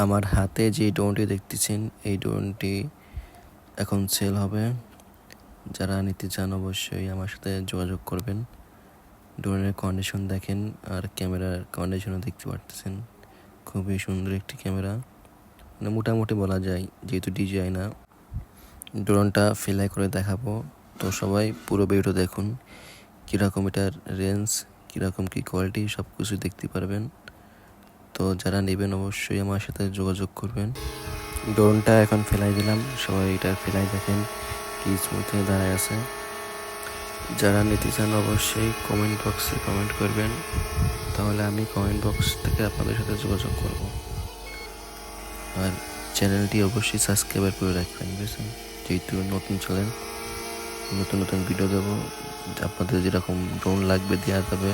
আমার হাতে যে ড্রোনটি দেখতেছেন এই ড্রোনটি এখন সেল হবে। যারা নিতে চান অবশ্যই আমার সাথে যোগাযোগ করবেন। ড্রোনের কন্ডিশন দেখেন আর ক্যামেরার কন্ডিশনও দেখতে পারতেছেন। খুবই সুন্দর একটি ক্যামেরা, মানে মোটামুটি বলা যায়, যেহেতু ডিজিআই না। ড্রোনটা ফ্লাই করে দেখাবো, তো সবাই পুরো ভিডিও দেখুন। কীরকম এটার রেঞ্জ, কীরকম কী কোয়ালিটি সব কিছু দেখতে পারবেন। তো যারা নেবেন অবশ্যই আমার সাথে যোগাযোগ করবেন। ড্রোনটা এখন ফেলাই দিলাম, সবাই এটা ফেলাই দেখেন কি স্মুথ হয়ে দাঁড়ায় আছে। যারা নিতে চান অবশ্যই কমেন্ট বক্সে কমেন্ট করবেন, তাহলে আমি কমেন্ট বক্স থেকে আপনাদের সাথে যোগাযোগ করব। আর চ্যানেলটি অবশ্যই সাবস্ক্রাইব করে রাখবেন, বুঝছেন? যেহেতু নতুন চ্যানেল, নতুন নতুন ভিডিও দেবো, আপনাদের যেরকম ড্রোন লাগবে দেওয়া যাবে।